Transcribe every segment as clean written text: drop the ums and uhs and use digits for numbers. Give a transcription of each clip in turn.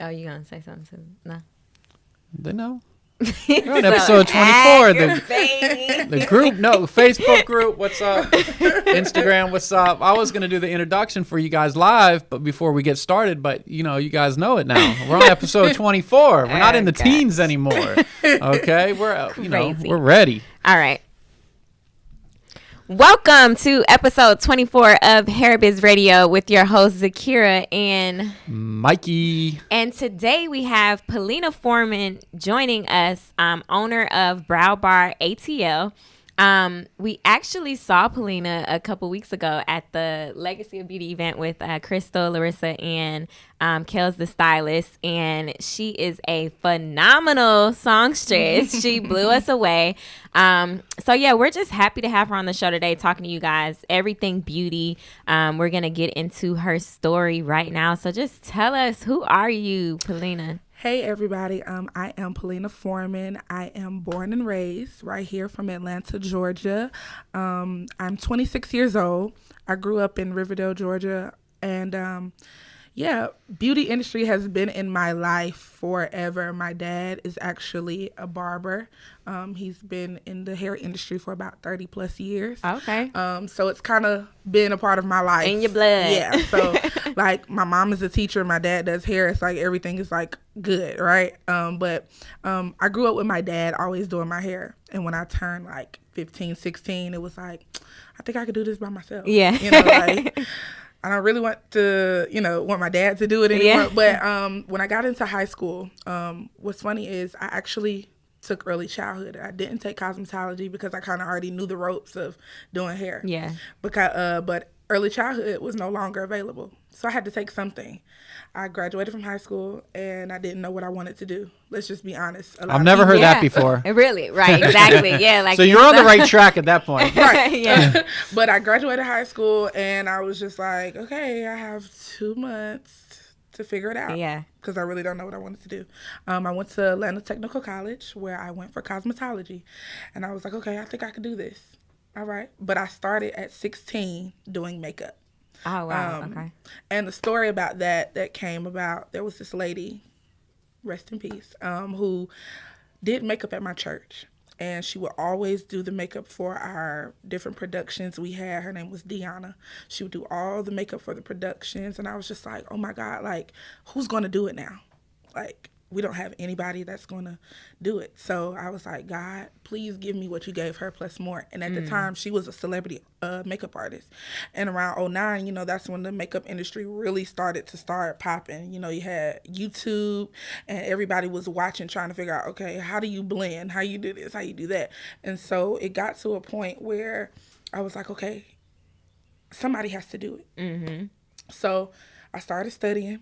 Oh, you gonna say something too? No. They know. We're on episode 24. The group, Facebook group, what's up? Instagram, what's up? I was going to do the introduction for you guys live, but before we get started, but you guys know it now. We're on episode 24. We're not in the teens anymore. Okay? We're ready. All right. Welcome to episode 24 of Hair Biz Radio with your host Zakiyrah and Mikey. And today we have Pallena Foreman joining us, owner of Brow Bar ATL. We actually saw Pallena a couple weeks ago at the Legacy of Beauty event with Crystal, Larissa, and Kels the stylist, and she is a phenomenal songstress. She blew us away. So yeah, we're just happy to have her on the show today, talking to you guys everything beauty. We're gonna get into her story right now. So just tell us, who are you, Pallena? Hey everybody, I am Pallena Foreman. I am born and raised right here from Atlanta, Georgia. I'm 26 years old. I grew up in Riverdale, Georgia, and beauty industry has been in my life forever. My dad is actually a barber. He's been in the hair industry for about 30 plus years. Okay. So it's kind of been a part of my life. In your blood. Yeah. So like my mom is a teacher, my dad does hair. It's like everything is like good, right? But I grew up with my dad always doing my hair. And when I turned like 15, 16, it was like, I think I could do this by myself. Yeah. I don't really want to, want my dad to do it anymore. Yeah. But when I got into high school, what's funny is I actually took early childhood. I didn't take cosmetology because I kind of already knew the ropes of doing hair. Yeah. But early childhood was no longer available. So I had to take something. I graduated from high school and I didn't know what I wanted to do. Let's just be honest. I've never heard that before. Really? Right. Exactly. Yeah. So you're on the right track at that point. Right. Yeah. But I graduated high school and I was just like, okay, I have 2 months to figure it out. Yeah. Because I really don't know what I wanted to do. I went to Atlanta Technical College where I went for cosmetology. And I was like, okay, I think I could do this. All right. But I started at 16 doing makeup. Oh, wow. Okay. And the story about that came about, there was this lady, rest in peace, who did makeup at my church. And she would always do the makeup for our different productions we had. Her name was Deanna. She would do all the makeup for the productions. And I was just like, oh, my God, like, who's going to do it now? Like, we don't have anybody that's going to do it. So I was like, God, please give me what you gave her plus more. And at the time, she was a celebrity makeup artist. And around 2009, that's when the makeup industry really started popping. You had YouTube and everybody was watching, trying to figure out, okay, how do you blend? How you do this? How you do that? And so it got to a point where I was like, okay, somebody has to do it. Mm-hmm. So I started studying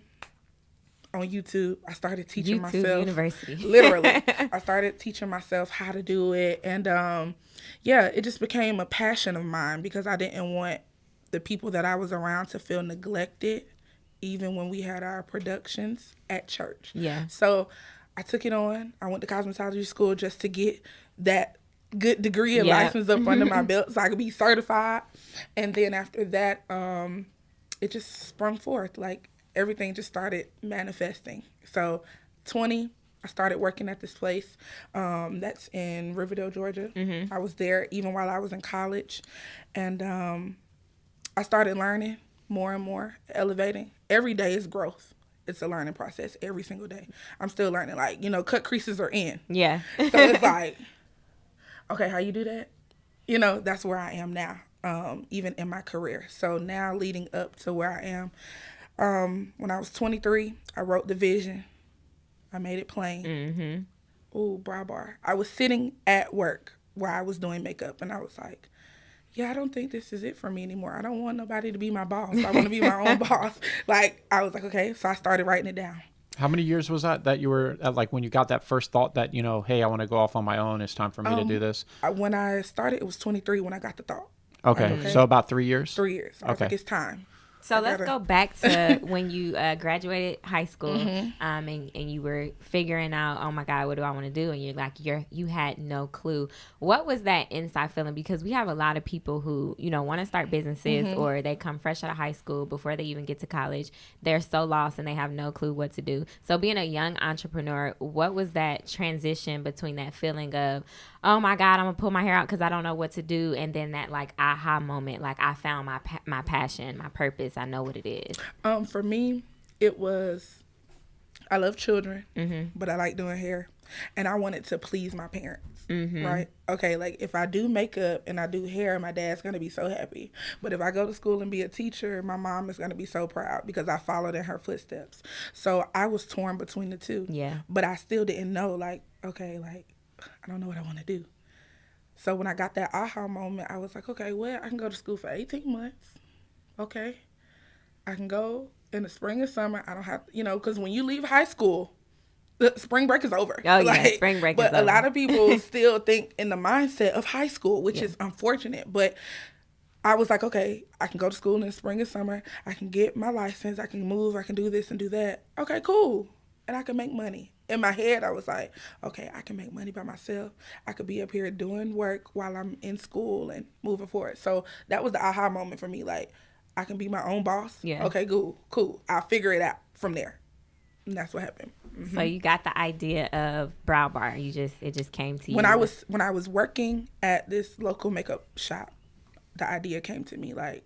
on YouTube. I started teaching myself. University. Literally. I started teaching myself how to do it. And it just became a passion of mine because I didn't want the people that I was around to feel neglected, even when we had our productions at church. Yeah. So I took it on. I went to cosmetology school just to get that good degree and license up under my belt so I could be certified. And then after that, it just sprung forth. Like, everything just started manifesting. So 20, I started working at this place that's in Riverdale, Georgia. Mm-hmm. I was there even while I was in college. And I started learning more and more, elevating. Every day is growth. It's a learning process every single day. I'm still learning. Like, cut creases are in. Yeah. So it's like, okay, how you do that? That's where I am now, even in my career. So now leading up to where I am, when I was 23, I wrote the vision. I made it plain. Mm-hmm. Ooh, Brow Bar. I was sitting at work where I was doing makeup, and I was like, yeah, I don't think this is it for me anymore. I don't want nobody to be my boss. I want to be my own boss. Like, I was like, okay. So I started writing it down. How many years was that you were at, like, when you got that first thought that, hey, I want to go off on my own. It's time for me to do this? When I started, it was 23 when I got the thought. Okay. So about 3 years? 3 years. I was like, it's time. So let's go back to when you graduated high school, and you were figuring out, oh my God, what do I want to do? And you're like, you had no clue. What was that inside feeling? Because we have a lot of people who, want to start businesses, or they come fresh out of high school before they even get to college. They're so lost and they have no clue what to do. So being a young entrepreneur, what was that transition between that feeling of, oh my God, I'm gonna pull my hair out because I don't know what to do, and then that like aha moment, like I found my passion, my purpose, I know what it is? For me, it was, I love children, but I like doing hair, and I wanted to please my parents. Right? Okay, like if I do makeup and I do hair, my dad's gonna be so happy. But if I go to school and be a teacher, my mom is gonna be so proud because I followed in her footsteps. So I was torn between the two. Yeah. But I still didn't know, like, okay, like I don't know what I want to do. So when I got that aha moment, I was like, okay, well, I can go to school for 18 months. Okay. I can go in the spring and summer. I don't have, because when you leave high school, the spring break is over. Oh, yeah, spring break is over. But a lot of people still think in the mindset of high school, which is unfortunate. But I was like, okay, I can go to school in the spring and summer. I can get my license. I can move. I can do this and do that. Okay, cool. And I can make money. In my head, I was like, okay, I can make money by myself. I could be up here doing work while I'm in school and moving forward. So that was the aha moment for me. Like, I can be my own boss. Yeah. Okay, cool. I'll figure it out from there. And that's what happened. So you got the idea of Brow Bar. It just came to you. When I was working at this local makeup shop, the idea came to me, like,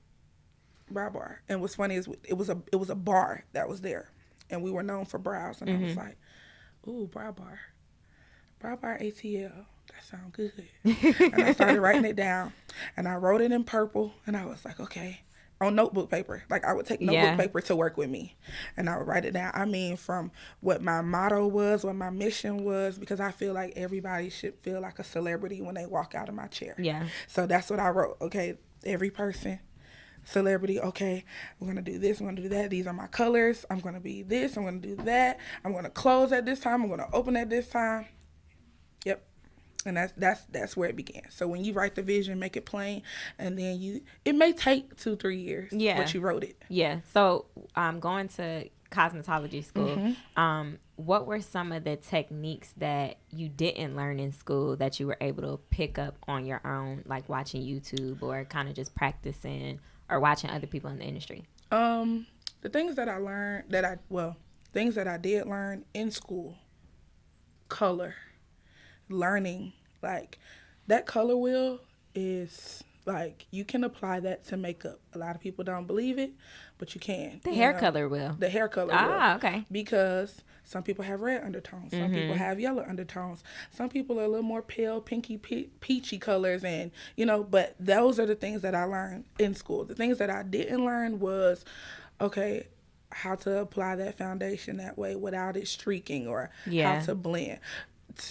Brow Bar. And what's funny is it was a bar that was there, and we were known for brows. And I was like, ooh, Brow Bar ATL. That sounds good. And I started writing it down, and I wrote it in purple, and I was like, okay. On notebook paper. Like, I would take notebook paper to work with me, and I would write it down. I mean, from what my motto was, what my mission was, because I feel like everybody should feel like a celebrity when they walk out of my chair. Yeah. So that's what I wrote. Okay, every person, celebrity, okay, we're going to do this, we're going to do that. These are my colors. I'm going to be this, I'm going to do that. I'm going to close at this time. I'm going to open at this time. Yep. And that's where it began. So when you write the vision, make it plain, and then it may take 2-3 years. Yeah. But you wrote it. Yeah. So going to cosmetology school, what were some of the techniques that you didn't learn in school that you were able to pick up on your own, like watching YouTube or kind of just practicing or watching other people in the industry? The things that I learned things that I did learn in school, color. Learning, like, that color wheel is, like, you can apply that to makeup. A lot of people don't believe it, but you can. The hair color wheel. The hair color wheel. Ah, okay. Because some people have red undertones. Some people have yellow undertones. Some people are a little more pale, pinky, peachy colors. And, but those are the things that I learned in school. The things that I didn't learn was, okay, how to apply that foundation that way without it streaking, or how to blend.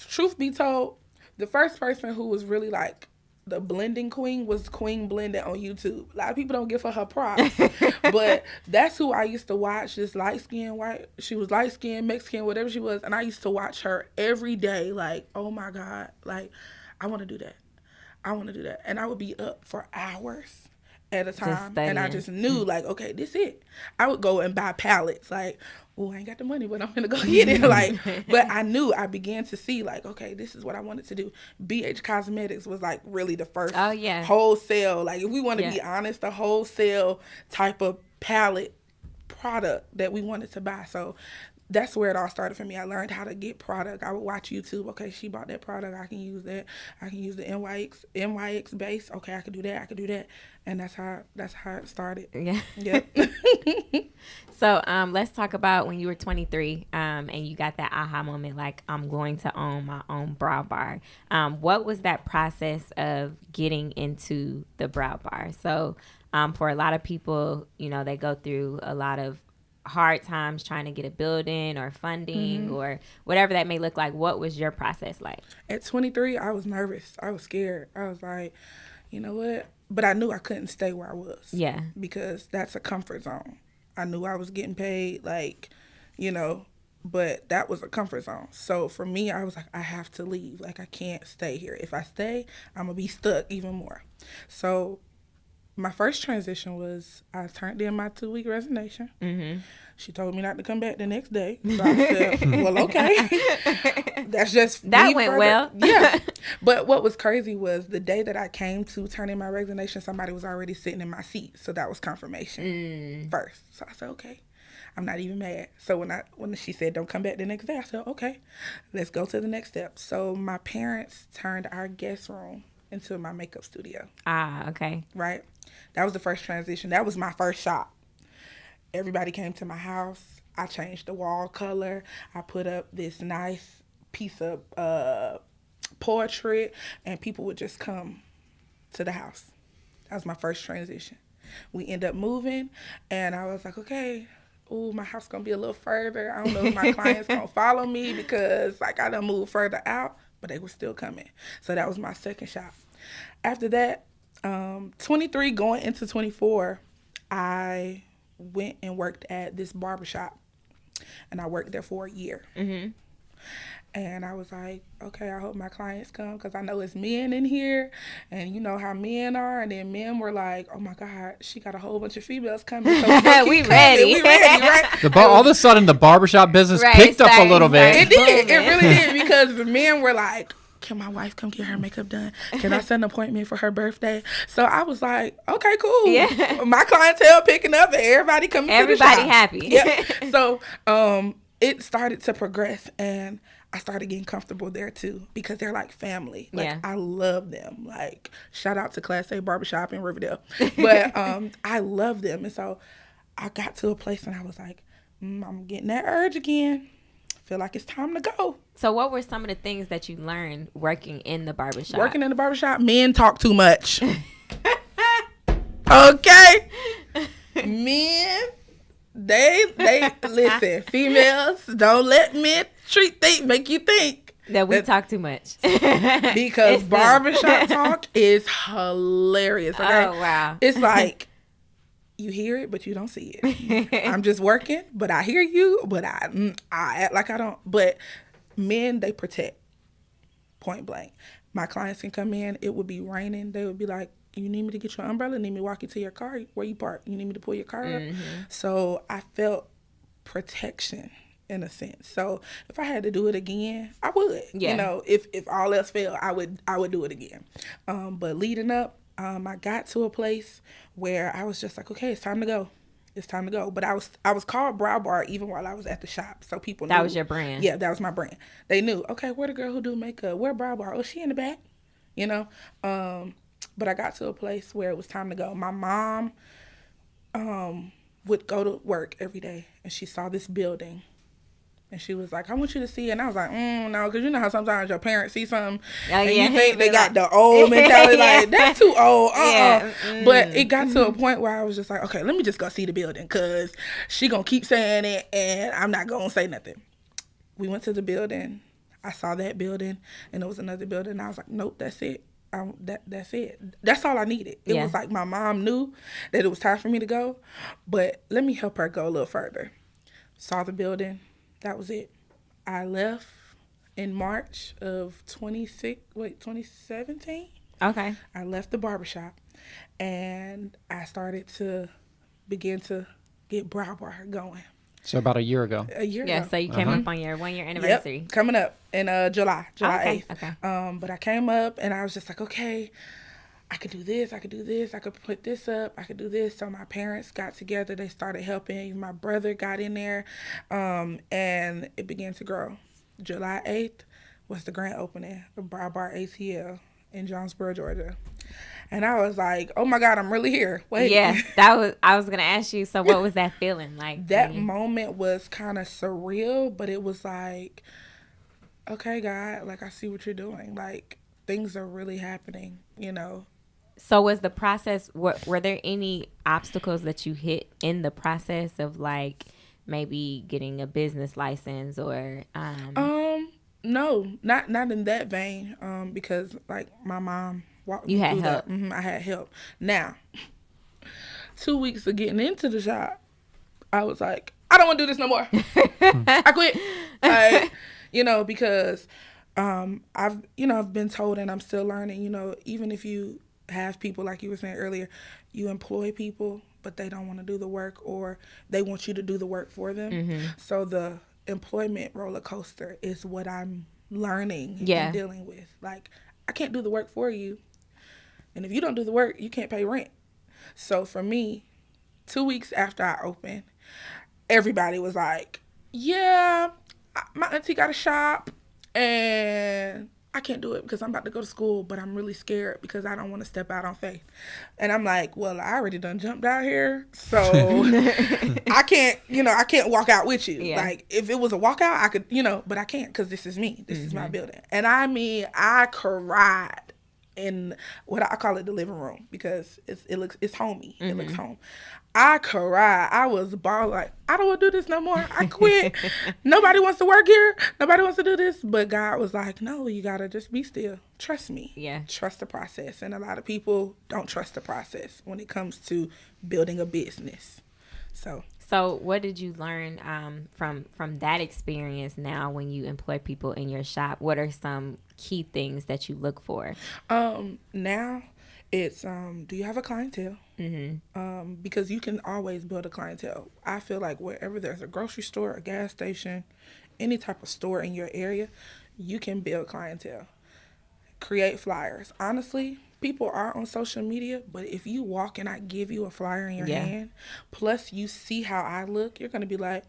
Truth be told, the first person who was really like the blending queen was Queen Blended on YouTube. A lot of people don't give her props, but that's who I used to watch. This light skin, white. She was light skin, Mexican, whatever she was, and I used to watch her every day. Like, oh my God, like, I want to do that. And I would be up for hours at a time, and I just knew, like, okay, this it. I would go and buy palettes, like, oh, I ain't got the money, but I'm gonna go get it. Like, but I began to see, like, okay, this is what I wanted to do. BH Cosmetics was like really the first wholesale, like, if we want to be honest, the wholesale type of palette product that we wanted to buy. So that's where it all started for me. I learned how to get product. I would watch YouTube. Okay, she bought that product. I can use that. I can use the NYX base. Okay, I can do that. And that's how it started. Yeah. Yep. So let's talk about when you were 23 and you got that aha moment, like, I'm going to own my own brow bar. What was that process of getting into the brow bar? So for a lot of people, they go through a lot of hard times trying to get a building or funding or whatever that may look like. What was your process like? At 23, I was nervous. I was scared. I was like, you know what? But I knew I couldn't stay where I was. Yeah. Because that's a comfort zone. I knew I was getting paid, like, but that was a comfort zone. So for me, I was like, I have to leave. Like, I can't stay here. If I stay, I'm going to be stuck even more. So my first transition was I turned in my 2-week resignation. Mm-hmm. She told me not to come back the next day. So I said, well, okay. That's just that went further. Well. Yeah. But what was crazy was the day that I came to turn in my resignation, somebody was already sitting in my seat. So that was confirmation first. So I said, okay. I'm not even mad. So when she said don't come back the next day, I said, okay, let's go to the next step. So my parents turned our guest room into my makeup studio. Ah, okay. Right? That was the first transition. That was my first shop. Everybody came to my house. I changed the wall color. I put up this nice piece of portrait, and people would just come to the house. That was my first transition. We ended up moving, and I was like, okay, my house gonna be a little further. I don't know if my clients gonna follow me because like I done moved further out, but they were still coming. So that was my second shop. After that, 23 going into 24, I went and worked at this barbershop, and I worked there for a year. Mm-hmm. And I was like, okay, I hope my clients come because I know it's men in here, and you know how men are. And then men were like, oh my God, she got a whole bunch of females coming. So we ready. We ready, right? All of a sudden, the barbershop business picked up a little bit. It did. It really did, because the men were like, can my wife come get her makeup done? Can I set an appointment for her birthday? So I was like, okay, cool. Yeah. My clientele picking up and everybody coming to the shop. Everybody happy. Yeah. So it started to progress, and I started getting comfortable there too because they're like family. Like I love them. Like shout out to Class A Barbershop in Riverdale. But I love them. And so I got to a place and I was like, I'm getting that urge again. Feel like it's time to go. So what were some of the things that you learned working in the barbershop? Working in the barbershop, men talk too much. Okay? Men, they listen, females, don't let men make you think that we talk too much. Because barbershop talk is hilarious. Okay? Oh, wow. It's like you hear it, but you don't see it. I'm just working, but I hear you, but I act like I don't. But men, they protect, point blank. My clients can come in, it would be raining. They would be like, you need me to get your umbrella? Need me to walk you to your car? Where you park? You need me to pull your car up? So I felt protection in a sense. So if I had to do it again, I would. Yeah. You know, if all else failed, I would do it again. But leading up, I got to a place where I was just like, okay, it's time to go. It's time to go. But I was called Brow Bar even while I was at the shop. So people knew. That was your brand. Yeah, that was my brand. They knew, okay, where the girl who do makeup? Where Brow Bar? Oh, she in the back. You know? But I got to a place where it was time to go. My mom would go to work every day, and she saw this building. And she was like, I want you to see it. And I was like, no, because you know how sometimes your parents see something and you think they got the old mentality, like, that's too old. But it got to a point where I was just like, okay, let me just go see the building because she going to keep saying it and I'm not going to say nothing. We went to the building. I saw that building, and there was another building. And I was like, nope, that's it. That's it. That's all I needed. It was like my mom knew that it was time for me to go, but let me help her go a little further. Saw the building. That was it. I left in March of 2017. Okay. I left the barbershop, and I started to begin to get Brow Bar going. So about a year ago. Yeah, so you came up on your 1 year anniversary. Yep, coming up in July 8th. Okay. But I came up, and I was just like, okay, I could do this, I could put this up, I could do this. So my parents got together, they started helping. My brother got in there, and it began to grow. July 8th was the grand opening of Brow Bar ATL in Jonesboro, Georgia. And I was like, oh my God, I'm really here. Wait. Yeah, I was going to ask you, so what was that feeling like? That moment was kind of surreal, but it was like, okay, God, like I see what you're doing. Like things are really happening, you know. So was the process, were there any obstacles that you hit in the process of like maybe getting a business license or? No, not in that vein. Because like my mom walked me through help. I had help. Now, 2 weeks of getting into the shop, I was like, I don't want to do this no more. I quit. Because I've been told, and I'm still learning, even if you have people, like you were saying earlier, you employ people, but they don't want to do the work, or they want you to do the work for them. So the employment roller coaster is what I'm learning and dealing with. Like, I can't do the work for you. And if you don't do the work, you can't pay rent. So for me, 2 weeks after I opened, everybody was like, yeah, my auntie got a shop and I can't do it because I'm about to go to school, but I'm really scared because I don't want to step out on faith. And I'm like, well, I already done jumped out here, so I can't walk out with you. Yeah. Like, if it was a walkout, I could, but I can't because this is me. This is my building. And I mean, I cried in what I call it the living room because it's homey. It looks home. I cried. I was bawling like, I don't want to do this no more. I quit. Nobody wants to work here. Nobody wants to do this. But God was like, no, you got to just be still. Trust me. Yeah. Trust the process. And a lot of people don't trust the process when it comes to building a business. So what did you learn from that experience now when you employ people in your shop? What are some key things that you look for? Now it's, do you have a clientele? Because you can always build a clientele. I feel like wherever there's a grocery store, a gas station, any type of store in your area, you can build clientele. Create flyers. Honestly, people are on social media, but if you walk and I give you a flyer in your hand, plus you see how I look, you're going to be like,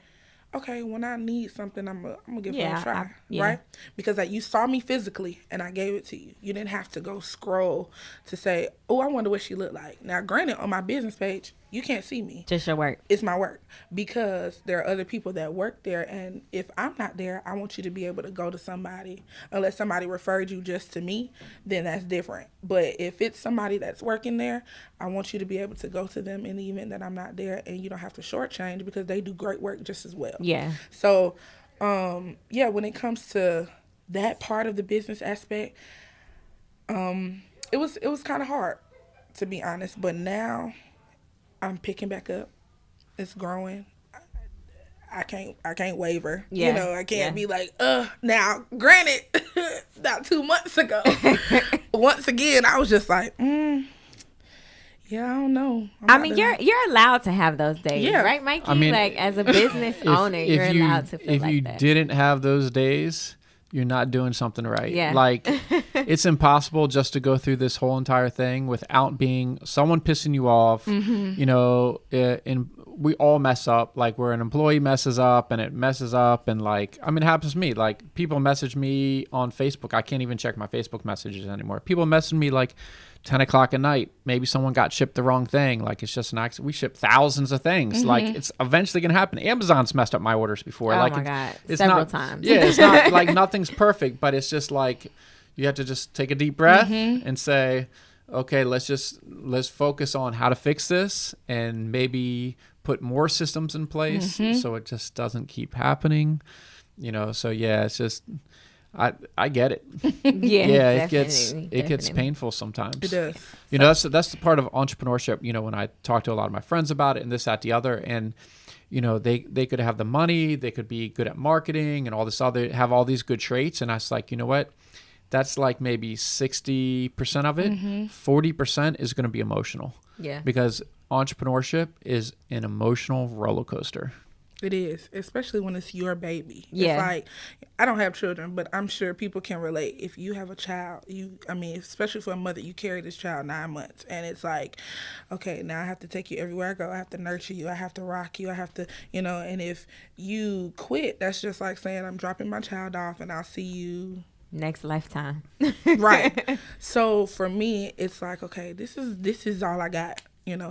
okay, when I need something, I'm gonna give it a try, right? Because you saw me physically and I gave it to you. You didn't have to go scroll to say, oh, I wonder what she looked like. Now, granted, on my business page, you can't see me. Just your work. It's my work because there are other people that work there, and if I'm not there, I want you to be able to go to somebody. Unless somebody referred you just to me, then that's different. But if it's somebody that's working there, I want you to be able to go to them in the event that I'm not there, and you don't have to shortchange because they do great work just as well. Yeah. So, when it comes to that part of the business aspect, it was kind of hard, to be honest. But now I'm picking back up. It's growing. I can't waver. Yeah. I can't be like, now, granted, about 2 months ago, once again, I was just like, yeah, I don't know. I mean, you're allowed to have those days, right, Mikey? I mean, like, as a business owner, you're allowed to feel like that. If you didn't have those days, you're not doing something right. Yeah. Like, it's impossible just to go through this whole entire thing without being someone pissing you off. And we all mess up. Like, where an employee messes up and it messes up, and like, I mean, it happens to me. Like, people message me on Facebook. I can't even check my Facebook messages anymore. People message me like 10 o'clock at night. Maybe someone got shipped the wrong thing. Like, it's just an accident. We ship thousands of things. Like, it's eventually going to happen. Amazon's messed up my orders before. Oh, like, my God. It's Several times. Yeah, it's not like nothing's perfect, but it's just like you have to just take a deep breath and say, okay, let's focus on how to fix this and maybe put more systems in place so it just doesn't keep happening. So yeah, it's just I get it. Yeah, it gets painful sometimes. It does. That's the part of entrepreneurship. When I talk to a lot of my friends about it and this, that, the other, and they could have the money, they could be good at marketing and all this other, have all these good traits, and I was like, you know what? That's like maybe 60% of it. 40% is going to be emotional. Yeah. Because entrepreneurship is an emotional roller coaster. It is, especially when it's your baby. Yeah. It's like, I don't have children, but I'm sure people can relate. If you have a child, especially for a mother, you carry this child 9 months, and it's like, okay, now I have to take you everywhere I go. I have to nurture you. I have to rock you. I have to, and if you quit, that's just like saying I'm dropping my child off and I'll see you next lifetime. Right. So for me, it's like, okay, this is all I got.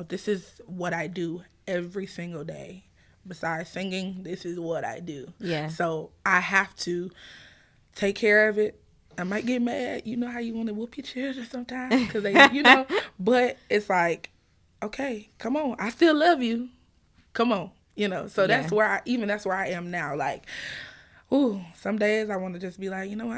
This is what I do every single day. Besides singing, this is what I do. Yeah. So I have to take care of it. I might get mad. You know how you want to whoop your children sometimes? Because they, but it's like, okay, come on. I still love you. Come on. So that's where I am now. Like, some days I want to just be like, you know what?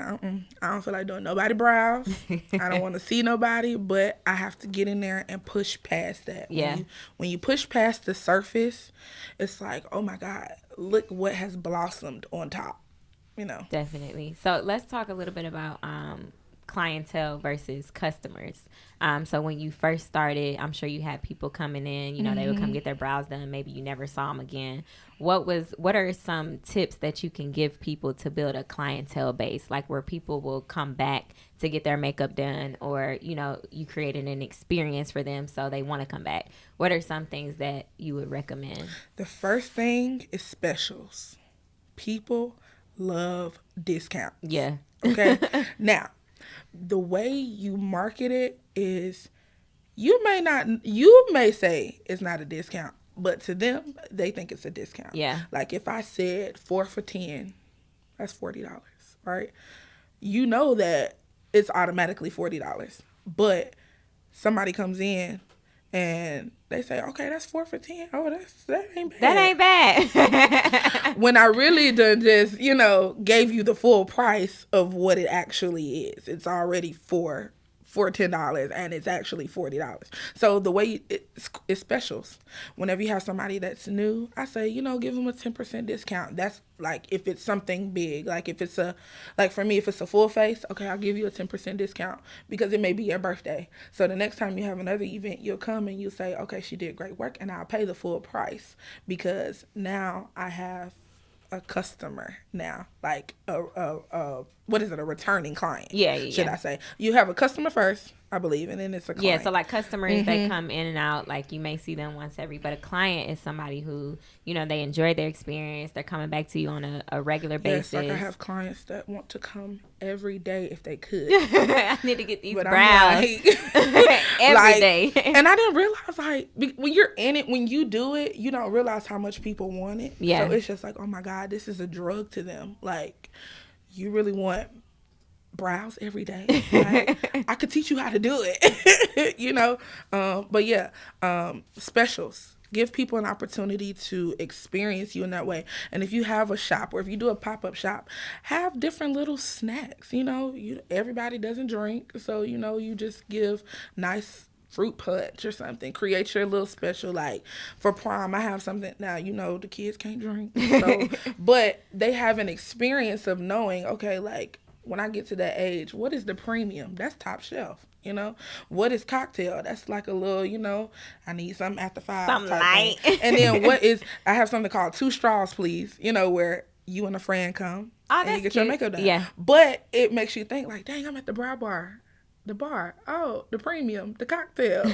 I don't feel like doing nobody brows. I don't want to see nobody, but I have to get in there and push past that. Yeah. When you push past the surface, it's like, oh my God, look what has blossomed on top. Definitely. So let's talk a little bit about clientele versus customers. So when you first started, I'm sure you had people coming in, they would come get their brows done. Maybe you never saw them again. What are some tips that you can give people to build a clientele base, like where people will come back to get their makeup done, or, you created an experience for them so they want to come back? What are some things that you would recommend? The first thing is specials. People love discounts. Yeah. Okay. Now, the way you market it is you may say it's not a discount, but to them, they think it's a discount. Yeah. Like if I said 4 for $10, that's $40, right? You know that it's automatically $40. But somebody comes in and they say, okay, that's 4 for $10. Oh, that ain't bad. That ain't bad. When I really done just, gave you the full price of what it actually is. It's already for $10 and it's actually $40. So the way it's specials. Whenever you have somebody that's new, I say, give them a 10% discount. That's like if it's something big, like if it's for me, if it's a full face, okay, I'll give you a 10% discount because it may be your birthday. So the next time you have another event, you'll come and you'll say, okay, she did great work, and I'll pay the full price because now I have a customer now, like a returning client. Should I say? You have a customer first, I believe, and then it's a client. Yeah, so like customers, they come in and out, like you may see them once but a client is somebody who, they enjoy their experience. They're coming back to you on a regular basis. Yes, like I have clients that want to come every day if they could. I need to get these brows every day. And I didn't realize, like, when you're in it, when you do it, you don't realize how much people want it. Yeah. So it's just like, oh my God, this is a drug to them. Like, you really want brows every day. Like, I could teach you how to do it, but yeah, specials. Give people an opportunity to experience you in that way. And if you have a shop or if you do a pop-up shop, have different little snacks. Everybody doesn't drink, so you just give nice fruit punch or something. Create your little special. Like for prom, I have something now. The kids can't drink, so but they have an experience of knowing, okay, like when I get to that age, what is the premium? That's top shelf. What is cocktail? That's like a little, I need something after 5. Something light. And then I have something called 2 straws, please. Where you and a friend come and you get your makeup done. Yeah. But it makes you think like, dang, I'm at the Brow Bar. The bar, the premium, the cocktail,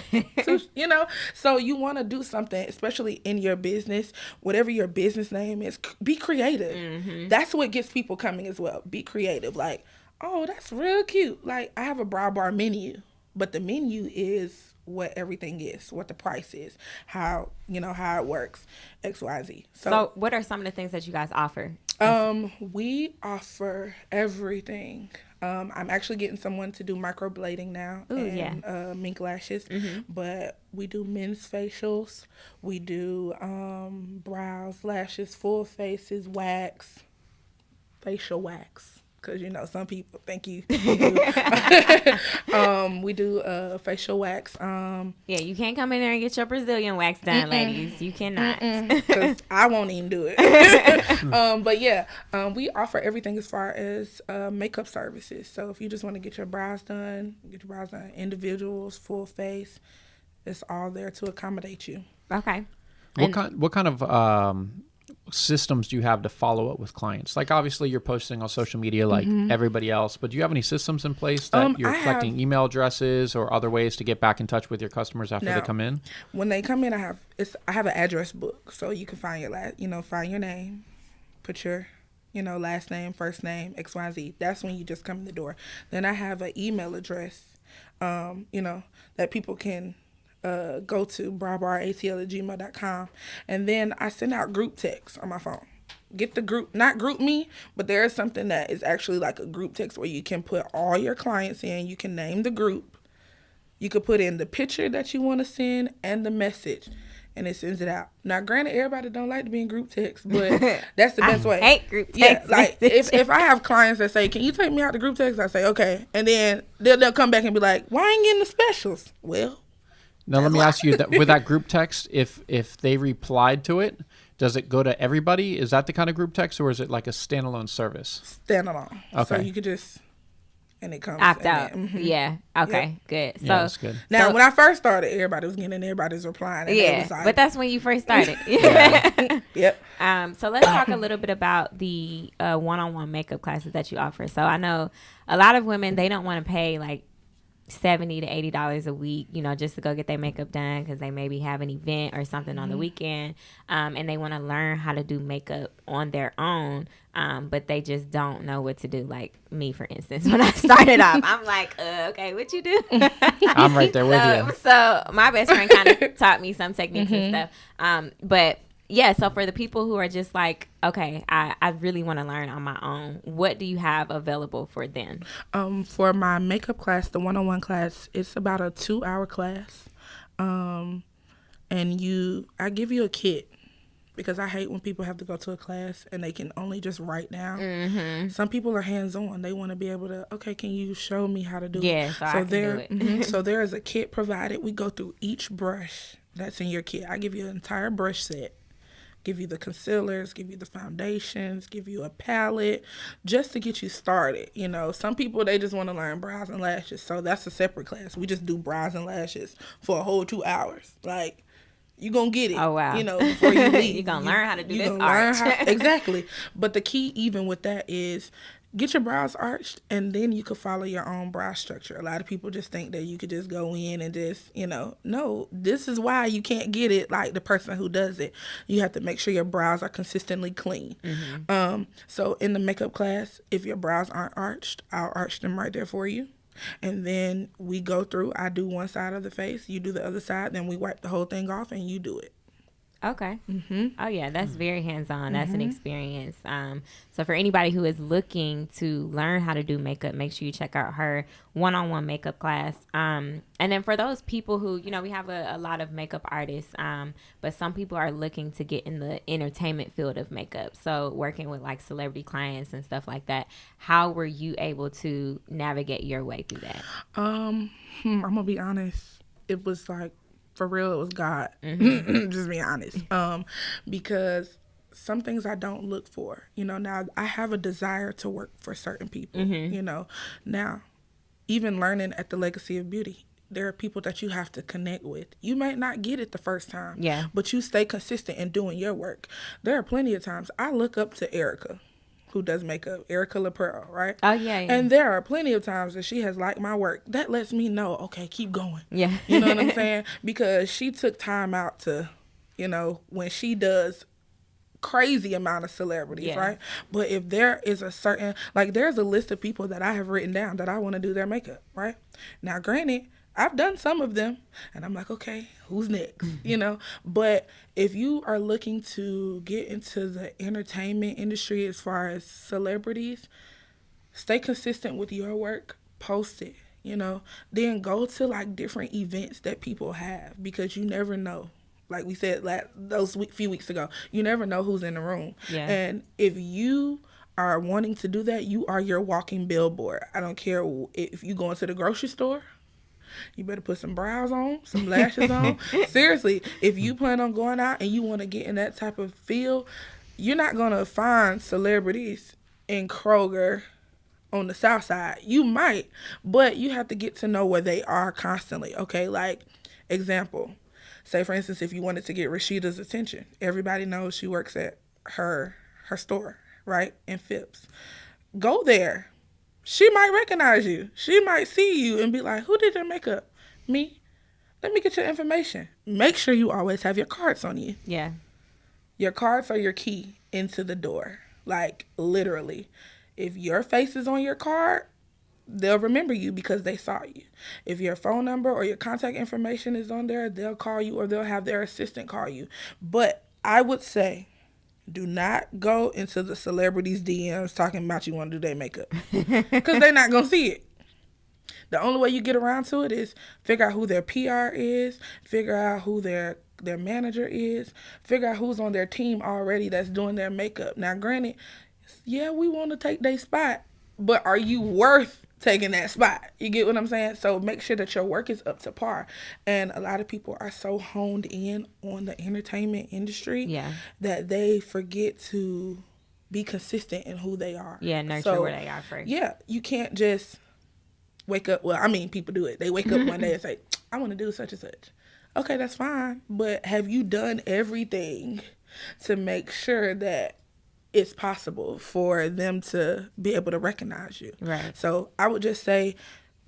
so you want to do something, especially in your business, whatever your business name is, be creative. Mm-hmm. That's what gets people coming as well. Be creative. Like, oh, that's real cute. Like, I have a Brow Bar menu, but the menu is what everything is, what the price is, how it works, XYZ. So what are some of the things that you guys offer? We offer everything. I'm actually getting someone to do microblading now. Ooh, and mink lashes. Mm-hmm. But we do men's facials. We do brows, lashes, full faces, wax, facial wax. Because, some people think you do. We do facial wax. Yeah, you can't come in there and get your Brazilian wax done, ladies. You cannot. Because I won't even do it. But, yeah, we offer everything as far as makeup services. So if you just want to get your brows done, individuals, full face, it's all there to accommodate you. Okay. What kind of systems do you have to follow up with clients? Like, obviously you're posting on social media like everybody else, but do you have any systems in place that you're collecting email addresses or other ways to get back in touch with your customers after they come in? When they come in, I have an address book, so you can find find your name, put your last name, first name, XYZ. That's when you just come in the door. Then I have an email address that people can go to browbaratl@gmail.com, and then I send out group texts on my phone. Get the group, not group me, but there is something that is actually like a group text where you can put all your clients in. You can name the group. You could put in the picture that you want to send and the message, and it sends it out. Now, granted, everybody don't like to be in group text, but that's the best way. I hate group text. Yeah, like if I have clients that say, "Can you take me out the group text?" I say, "Okay," and then they'll come back and be like, "Why ain't getting the specials?" Well. Now, let me ask you, with that group text, if they replied to it, does it go to everybody? Is that the kind of group text, or is it like a standalone service? Standalone. Okay. So you could just, and it comes opt out. Mm-hmm. Yeah. Okay. Good. So that's good. Now, when I first started, everybody was getting in, everybody's replying. And yeah, was like, but that's when you first started. Yep. So let's talk a little bit about the one-on-one makeup classes that you offer. So I know a lot of women, they don't want to pay like $70 to $80 a week, just to go get their makeup done because they maybe have an event or something on the weekend, and they want to learn how to do makeup on their own, but they just don't know what to do. Like me, for instance, when I started off, I'm like, okay, what you do? I'm right there with you. So my best friend kind of taught me some techniques and stuff, but yeah, so for the people who are just like, okay, I really want to learn on my own, what do you have available for them? For my makeup class, the one-on-one class, it's about a 2-hour class. And I give you a kit because I hate when people have to go to a class and they can only just write down. Mm-hmm. Some people are hands-on. They want to be able to, okay, can you show me how to do it? Yeah, so I can do it. So there is a kit provided. We go through each brush that's in your kit. I give you an entire brush set. Give you the concealers, give you the foundations, give you a palette, just to get you started. Some people, they just want to learn brows and lashes, so that's a separate class. We just do brows and lashes for a whole 2 hours. Like, you gonna get it. Oh, wow. Before you leave. You're gonna learn how to do this arch. arch. Exactly. But the key even with that is get your brows arched, and then you could follow your own brow structure. A lot of people just think that you could just go in and just, no, this is why you can't get it like the person who does it. You have to make sure your brows are consistently clean. Mm-hmm. So in the makeup class, if your brows aren't arched, I'll arch them right there for you. And then we go through, I do one side of the face, you do the other side, then we wipe the whole thing off and you do it. Okay. Mm-hmm. Oh, yeah. That's very hands-on. That's an experience. So for anybody who is looking to learn how to do makeup, make sure you check out her one-on-one makeup class. And then for those people who, we have a lot of makeup artists, but some people are looking to get in the entertainment field of makeup. So working with like celebrity clients and stuff like that, how were you able to navigate your way through that? I'm going to be honest. It was like, for real, it was God. Mm-hmm. Just being honest. Because some things I don't look for. Now I have a desire to work for certain people. Mm-hmm. Now, even learning at the Legacy of Beauty, there are people that you have to connect with. You might not get it the first time. Yeah. But you stay consistent in doing your work. There are plenty of times I look up to Erica, who does makeup, Erica LaPerle, right? Oh, yeah. And there are plenty of times that she has liked my work. That lets me know, okay, keep going. Yeah. You know what I'm saying? Because she took time out to, when she does crazy amount of celebrities, right? But if there is a certain, like there's a list of people that I have written down that I want to do their makeup, right? Now, granted, I've done some of them, and I'm like, okay, who's next? But if you are looking to get into the entertainment industry as far as celebrities, stay consistent with your work, post it, then go to like different events that people have, because you never know. Like we said those few weeks ago, you never know who's in the room. Yeah. And if you are wanting to do that, you are your walking billboard. I don't care if you go into the grocery store. You better put some brows on, some lashes on. Seriously, if you plan on going out and you want to get in that type of field, you're not going to find celebrities in Kroger on the south side. You might, but you have to get to know where they are constantly, okay? Like, example, say, for instance, if you wanted to get Rashida's attention, everybody knows she works at her store, right, in Phipps. Go there. She might recognize you. She might see you and be like, who did your makeup? Me. Let me get your information. Make sure you always have your cards on you. Yeah. Your cards are your key into the door. Like, literally. If your face is on your card, they'll remember you because they saw you. If your phone number or your contact information is on there, they'll call you or they'll have their assistant call you. But I would say, do not go into the celebrities' DMs talking about you want to do their makeup, because they're not going to see it. The only way you get around to it is figure out who their PR is, figure out who their manager is, figure out who's on their team already that's doing their makeup. Now, granted, yeah, we want to take their spot, but are you worth taking that spot? You get what I'm saying? So make sure that your work is up to par. And a lot of people are so honed in on the entertainment industry that they forget to be consistent in who they are. Yeah, nurture where they are first. Yeah, you can't just wake up. Well, I mean, people do it. They wake up one day and say, I want to do such and such. Okay, that's fine. But have you done everything to make sure that it's possible for them to be able to recognize you? Right. So I would just say,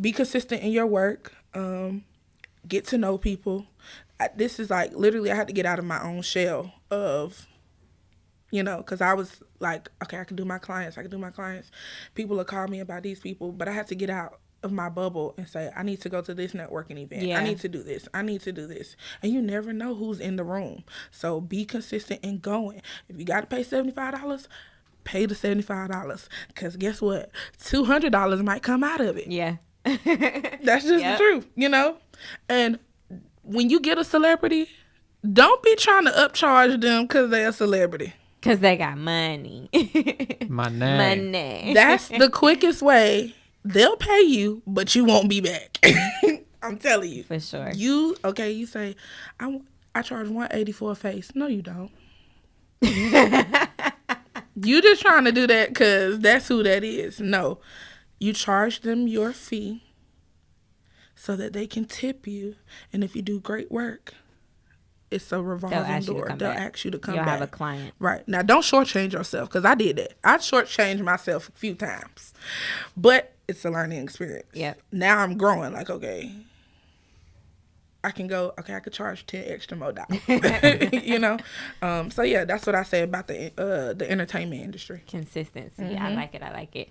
be consistent in your work. Get to know people. This is like, literally, I had to get out of my own shell of, because I was like, okay, I can do my clients. People will call me about these people, but I had to get out of my bubble and say, I need to go to this networking event. Yeah. I need to do this. And you never know who's in the room. So be consistent in going. If you got to pay $75, pay the $75. Because guess what? $200 might come out of it. Yeah. That's just the truth, And when you get a celebrity, don't be trying to upcharge them because they're a celebrity. Because they got money. Money. That's the quickest way. They'll pay you, but you won't be back. I'm telling you. For sure. You say, I charge $180 for a face. No, you don't. You just trying to do that because that's who that is. No. You charge them your fee so that they can tip you. And if you do great work, it's a revolving door. They'll ask you to come back. You'll have a client. Right. Now, don't shortchange yourself, because I did that. I shortchanged myself a few times. But it's a learning experience. Yep. Now I'm growing. Like, okay, I can I could charge 10 extra more dollars. So yeah, that's what I say about the entertainment industry. Consistency. Mm-hmm. I like it.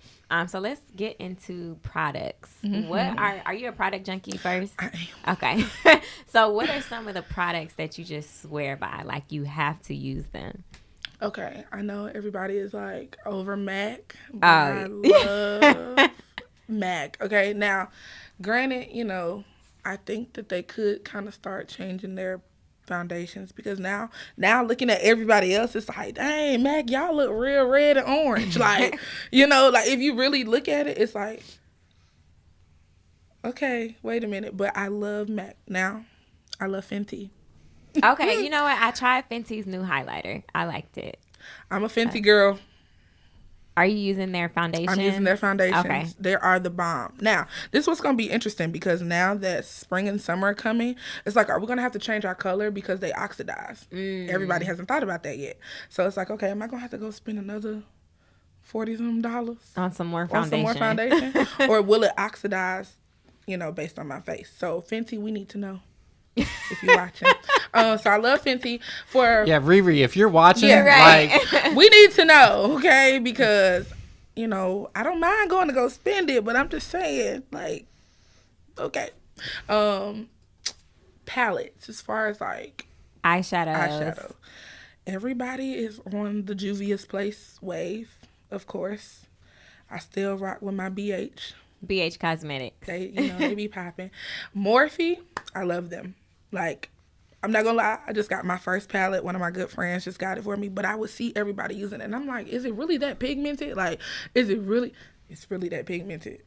So let's get into products. Mm-hmm. What are you a product junkie first? I am. Okay. So what are some of the products that you just swear by? Like you have to use them? Okay. I know everybody is like over MAC, but I love MAC. Okay. Now, granted, I think that they could kind of start changing their foundations, because now looking at everybody else, it's like, dang, MAC, y'all look real red and orange. Like, like if you really look at it, it's like, okay, wait a minute. But I love MAC. Now, I love Fenty. Okay, you know what? I tried Fenty's new highlighter. I liked it. I'm a Fenty girl. Are you using their foundation? I'm using their foundations. Okay. They are the bomb. Now, this is what's going to be interesting, because now that spring and summer are coming, it's like, are we going to have to change our color because they oxidize? Everybody hasn't thought about that yet. So it's like, okay, am I going to have to go spend another $40 on some more foundation? Or will it oxidize, based on my face? So Fenty, we need to know. If you're watching. So I love Fenty Riri, if you're watching, right. We need to know, okay? Because, I don't mind going to go spend it, but I'm just saying, like, okay. Palettes, as far as like eyeshadow. Everybody is on the Juvia's Place wave, of course. I still rock with my BH Cosmetics. They be popping. Morphe, I love them. Like, I'm not gonna lie, I just got my first palette. One of my good friends just got it for me, but I would see everybody using it, and I'm like, is it really that pigmented? Like, it's really that pigmented.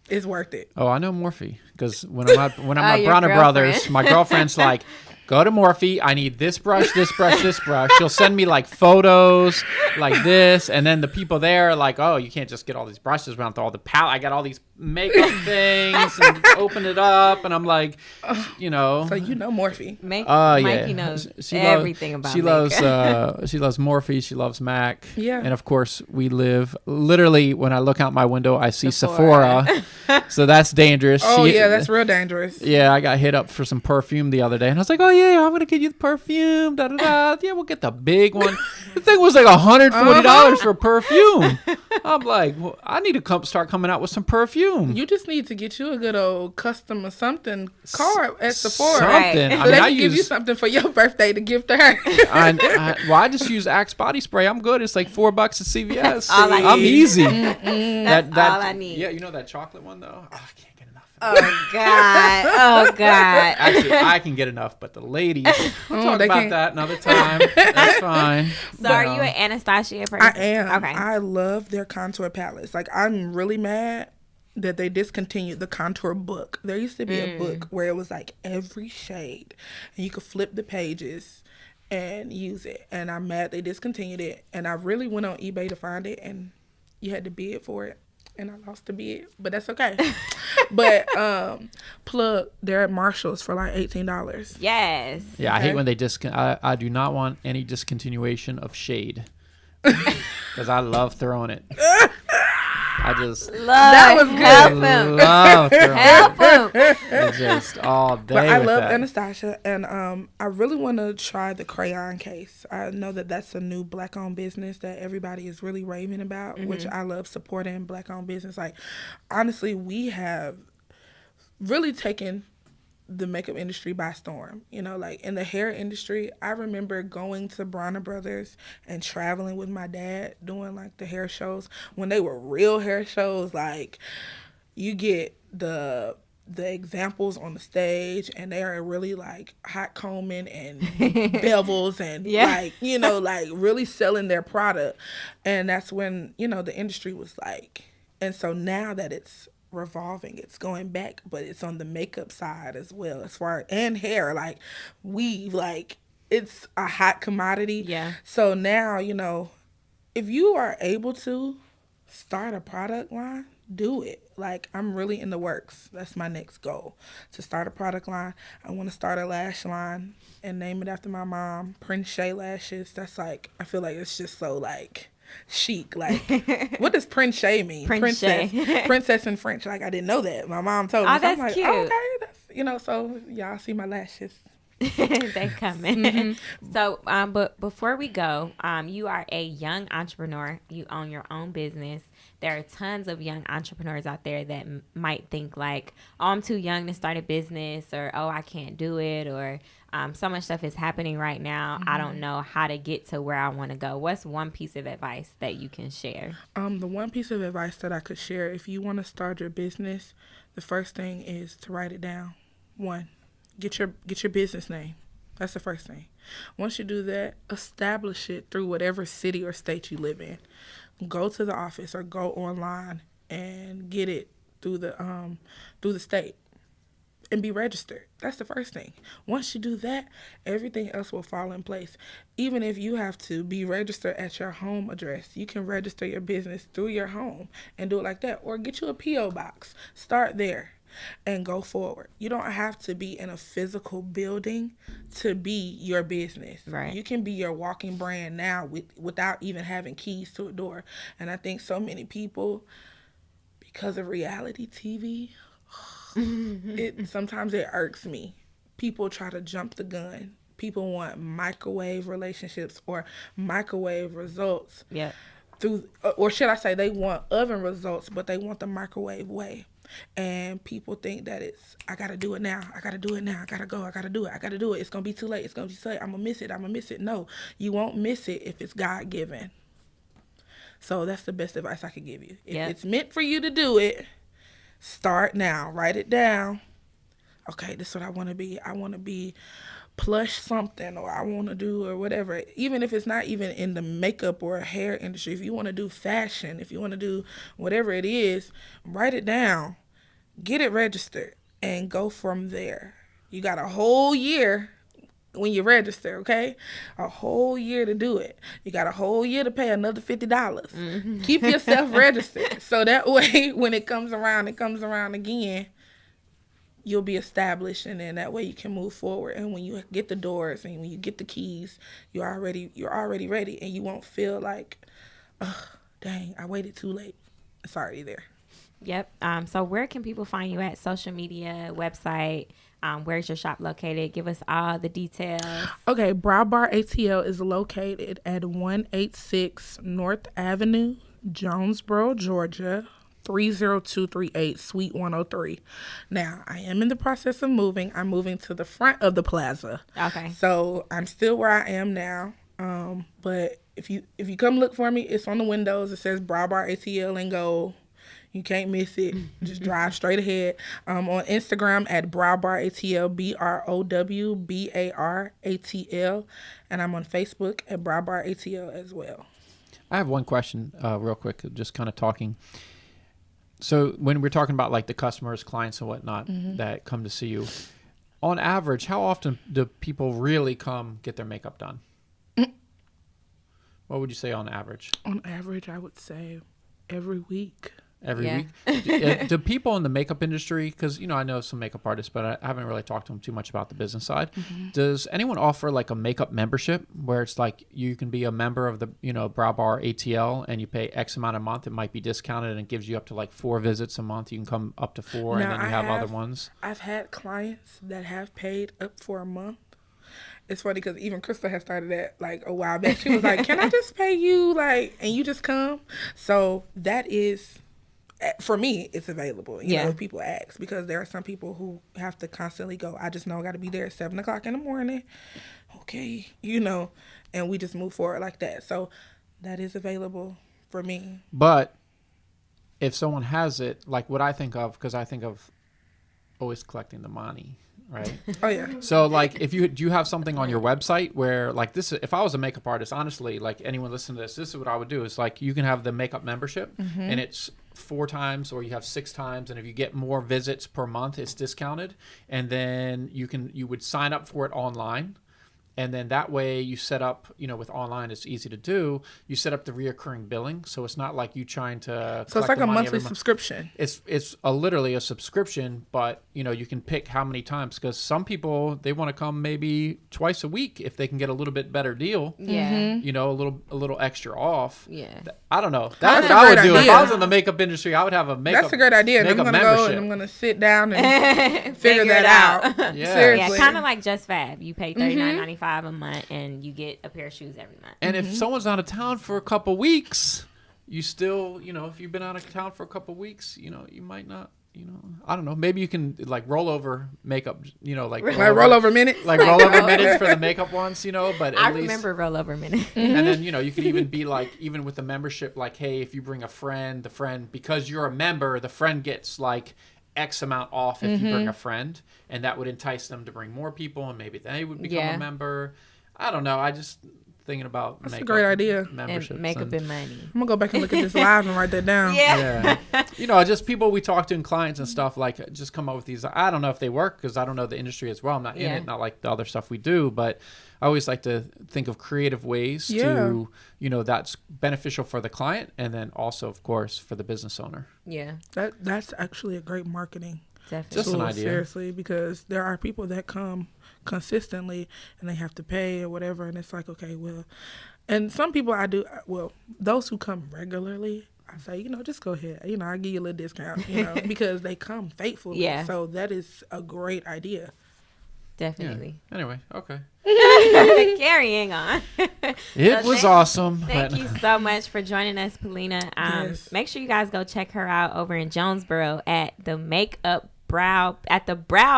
It's worth it. Oh, I know Morphe, because when I'm my Bronner Brothers, my girlfriend's like, go to Morphe. I need this brush, this brush, this brush. She'll send me like photos like this. And then the people there are like, oh, you can't just get all these brushes around all the palette. I got all these makeup things and open it up. And I'm like, So Morphe. Mikey knows everything about makeup. She loves Morphe. She loves MAC. Yeah. And of course, we live literally, when I look out my window, I see Sephora. So that's dangerous. Oh, that's real dangerous. Yeah, I got hit up for some perfume the other day. And I was like, oh, yeah, I'm going to get you the perfume. Da-da-da. Yeah, we'll get the big one. The thing was like $140 for perfume. I'm like, well, I need to start coming out with some perfume. You just need to get you a good old custom or something card at Sephora. Something. Right. So they can give you something for your birthday to gift to her. I just use Axe body spray. I'm good. It's like $4 at CVS. I'm easy. That's all I need. Yeah, you know that chocolate one though? Oh, I can't get enough. Oh God. Actually, I can get enough, but the ladies, we'll talk about that another time. That's fine. So are you an Anastasia person? I am. Okay. I love their contour palettes. Like, I'm really mad that they discontinued the contour book. There used to be a book where it was like every shade, and you could flip the pages and use it. And I'm mad they discontinued it. And I really went on eBay to find it, and you had to bid for it. and I lost the bid, but that's okay. But plug, they're at Marshall's for like $18. Yes. Yeah, I hate when they I do not want any discontinuation of shade because I love throwing it. I just that was good. Help him. It's just all day. But I with love that. Anastasia, and I really want to try the crayon case. I know that that's a new Black-owned business that everybody is really raving about, which I love supporting Black-owned business. Like, honestly, we have really taken the makeup industry by storm. You know, like in the hair industry, I remember going to Bronner Brothers and traveling with my dad doing like the hair shows when they were real hair shows. Like, you get the examples on the stage, and they are really like hot combing and bevels and like, you know, like really selling their product. And that's when, you know, the industry was like, and so now that it's revolving, it's going back, but it's on the makeup side as well, as far and hair, like weave, like it's a hot commodity. Yeah. So now, you know, if you are able to start a product line, do it. Like, I'm really in the works. That's my next goal, to start a product line. I want to start a lash line and name it after my mom, Prince Shay Lashes. That's like, I feel like it's just so like chic. Like, what does Prince Shay mean? Princess. Princess in French. Like, I didn't know that. My mom told me. Oh, So that's I'm like, cute. oh, okay, that's, you know, so y'all see my lashes. They coming. So, but before we go, you are a young entrepreneur. You own your own business. There are tons of young entrepreneurs out there that might think like, oh, I'm too young to start a business, or, oh, I can't do it, or so much stuff is happening right now. I don't know how to get to where I want to go. What's one piece of advice that you can share? The one piece of advice that I could share, if you want to start your business, the first thing is to write it down. One, get your business name. That's the first thing. Once you do that, establish it through whatever city or state you live in. Go to the office or go online and get it through the state and be registered. That's the first thing. Once you do that, everything else will fall in place. Even if you have to be registered at your home address, you can register your business through your home and do it like that. Or get you a P.O. box. Start there and go forward. You don't have to be in a physical building to be your business. Right. You can be your walking brand now without even having keys to a door. And I think so many people, because of reality TV, sometimes it irks me. People try to jump the gun. People want microwave relationships or microwave results. Yeah. Or should I say, they want oven results, but they want the microwave way. And people think that it's, I got to do it now. I got to do it now. I got to go. I got to do it. I got to do it. It's going to be too late. It's going to be too late. I'm going to miss it. No, you won't miss it if it's God-given. So that's the best advice I could give you. If it's meant for you to do it, start now. Write it down. Okay, this is what I want to be. I want to be plush something, or I want to do, or whatever. Even if it's not even in the makeup or hair industry, if you want to do fashion, if you want to do whatever it is, write it down, get it registered, and go from there. You got a whole year when you register, okay? A whole year to do it. You got a whole year to pay another $50. Keep yourself registered, so that way when it comes around again, you'll be established, and then that way you can move forward. And when you get the doors and when you get the keys, you're already ready, and you won't feel like, oh, dang, I waited too late. It's already there. Yep. So where can people find you at? Social media, website? Where's your shop located? Give us all the details. Okay, Brow Bar ATL is located at 186 North Avenue, Jonesboro, Georgia, 30238, Suite 103. Now, I am in the process of moving. I'm moving to the front of the plaza. Okay. So I'm still where I am now. But if you come look for me, it's on the windows. It says Brow Bar ATL in gold. You can't miss it. Just drive straight ahead. On Instagram at Brow Bar ATL, BROWBAR ATL. And I'm on Facebook at Brow Bar ATL as well. I have one question real quick, just kind of talking. So when we're talking about like the customers, clients and whatnot that come to see you, on average, how often do people really come get their makeup done? What would you say on average? On average, I would say every week. every Yeah. week. Do people in the makeup industry, because, I know some makeup artists, but I haven't really talked to them too much about the business side. Mm-hmm. Does anyone offer like a makeup membership where it's like you can be a member of the, Brow Bar ATL and you pay X amount a month? It might be discounted and it gives you up to like 4 visits a month. You can come up to 4 and then you have other ones. I've had clients that have paid up for a month. It's funny because even Krista has started that like a while back. She was like, can I just pay you and you just come? So that is, for me, it's available. You know, if people ask, because there are some people who have to constantly go, I just know I got to be there at 7 o'clock in the morning. Okay. And we just move forward like that. So that is available for me. But if someone has it, like what I think of, because I think of always collecting the money. Right. Oh yeah. So like, do you have something on your website where like this? If I was a makeup artist, honestly, like anyone listening to this is what I would do. Is like you can have the makeup membership, and it's 4 times, or you have 6 times, and if you get more visits per month, it's discounted, and then you would sign up for it online. And then that way you set up, with online, it's easy to do. You set up the reoccurring billing. So it's not like you trying to. So it's like a monthly subscription. It's literally a subscription, but, you can pick how many times, because some people, they want to come maybe twice a week if they can get a little bit better deal. Yeah. A little extra off. Yeah. I don't know. That's what I would do. If I was in the makeup industry, I would have a makeup. That's a great idea. And I'm going to go and I'm going to sit down and figure that out. Yeah. Seriously. Yeah, kind of like Just Fab. You pay $39.95 a month and you get a pair of shoes every month. And if someone's out of town for a couple weeks, you still, if you've been out of town for a couple weeks, you might not, I don't know. Maybe you can like roll over makeup, like rollover minutes, like rollover minutes for the makeup ones, but I remember rollover minutes. And then, you could even be like, even with the membership, like, hey, if you bring a friend, because you're a member, the friend gets like X amount off if you bring a friend, and that would entice them to bring more people, and maybe they would become a member. I don't know. I just thinking about that's a great idea. Memberships and makeup and money. I'm gonna go back and look at this live and write that down. Yeah. Just people we talk to and clients and stuff, like just come up with these. I don't know if they work because I don't know the industry as well. I'm not in it, not like the other stuff we do, but I always like to think of creative ways to, that's beneficial for the client and then also, of course, for the business owner. Yeah. That's actually a great marketing. Definitely. Just an idea. Seriously, because there are people that come consistently and they have to pay or whatever, and it's like, okay, well, and some people those who come regularly, I say, just go ahead, I give you a little discount, because they come faithfully. Yeah. So that is a great idea. Definitely. Yeah. Anyway, okay. Carrying on. It was awesome. Thank you so much for joining us, Pallena. Yes. Make sure you guys go check her out over in Jonesboro at the Brow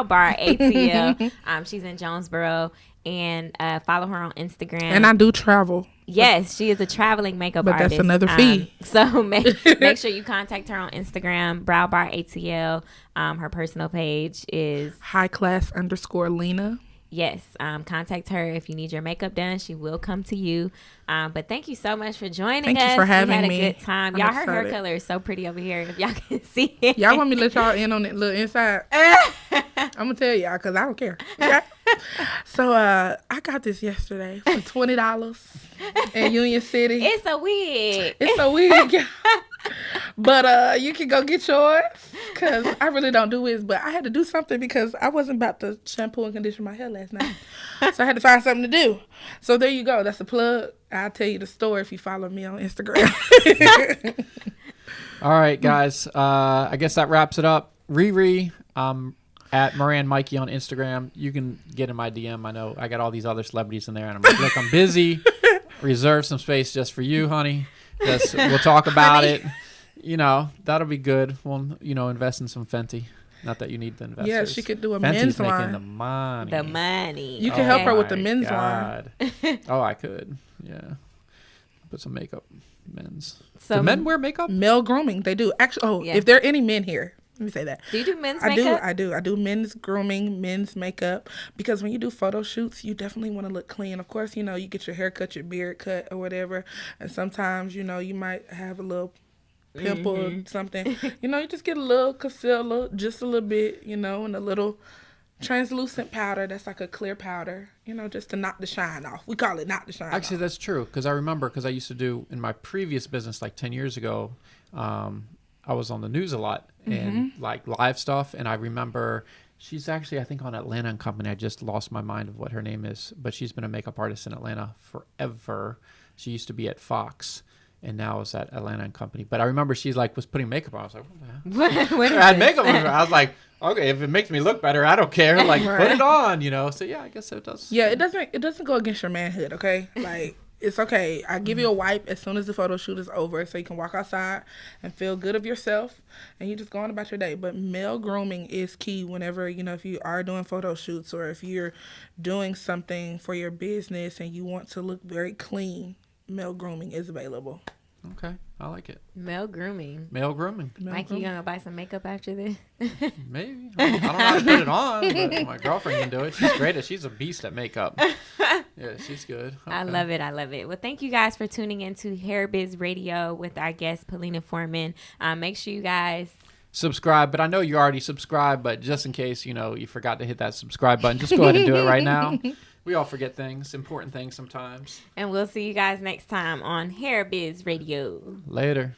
Bar ATL. She's in Jonesboro, and follow her on Instagram. And I do travel. Yes, she is a traveling makeup artist. But that's another fee. So make sure you contact her on Instagram, Brow Bar ATL. Her personal page is high_Lena. Yes, contact her if you need your makeup done. She will come to you. But thank you so much for joining us. Thank you for having me. We had a good time. Y'all, her hair color is so pretty over here. If y'all can see it. Y'all want me to let y'all in on that little inside? I'm going to tell y'all because I don't care. Okay? So I got this yesterday for $20 in Union City. It's a wig. It's a wig. But you can go get yours because I really don't do wigs. But I had to do something because I wasn't about to shampoo and condition my hair last night. So I had to find something to do. So there you go. That's a plug. I'll tell you the story if you follow me on Instagram. All right, guys. I guess that wraps it up. Riri, at Moran Mikey on Instagram. You can get in my DM. I know I got all these other celebrities in there, and I'm like, look, I'm busy. Reserve some space just for you, honey. We'll talk about it. That'll be good. We'll, invest in some Fenty. Not that you need the investors. Yeah, she could do a Fenty's men's making line. The money. The money. You can help her with the men's line. Oh, I could. Yeah. Put some makeup. Men's. So do men wear makeup? Male grooming. They do. Actually, if there are any men here, let me say that. Do you do men's makeup? I do men's grooming, men's makeup. Because when you do photo shoots, you definitely want to look clean. Of course, you get your hair cut, your beard cut, or whatever. And sometimes, you might have a little pimple or something. You just get a little concealer, just a little bit, and a little translucent powder that's like a clear powder, just to knock the shine off. We call it knock the shine off. Actually, that's true. Because I remember, I used to do in my previous business like 10 years ago, I was on the news a lot and like live stuff. And I remember she's actually, I think, on Atlanta and Company. I just lost my mind of what her name is, but she's been a makeup artist in Atlanta forever. She used to be at Fox and now is at Atlanta and Company. But I remember she's like was putting makeup on. I was like, what the hell? I had makeup on. I was like, okay, if it makes me look better, I don't care. Like, put it on, you know. So yeah, I guess it does. Yeah, it doesn't go against your manhood, okay? Like, it's okay. I give you a wipe as soon as the photo shoot is over, so you can walk outside and feel good of yourself, and you just go on about your day. But male grooming is key whenever, you know, if you are doing photo shoots or if you're doing something for your business and you want to look very clean, male grooming is available. Okay, I like it. Male grooming. Mikey, you gonna buy some makeup after this? Maybe. I don't know how to put it on, but my girlfriend can do it. She's great. She's a beast at makeup. Yeah, she's good. Okay. I love it. Well, thank you guys for tuning into Hair Biz Radio with our guest, Pallena Foreman. Make sure you guys subscribe, but I know you already subscribed, but just in case, you know, you forgot to hit that subscribe button, just go ahead and do it right now. We all forget things, important things sometimes. And we'll see you guys next time on Hair Biz Radio. Later.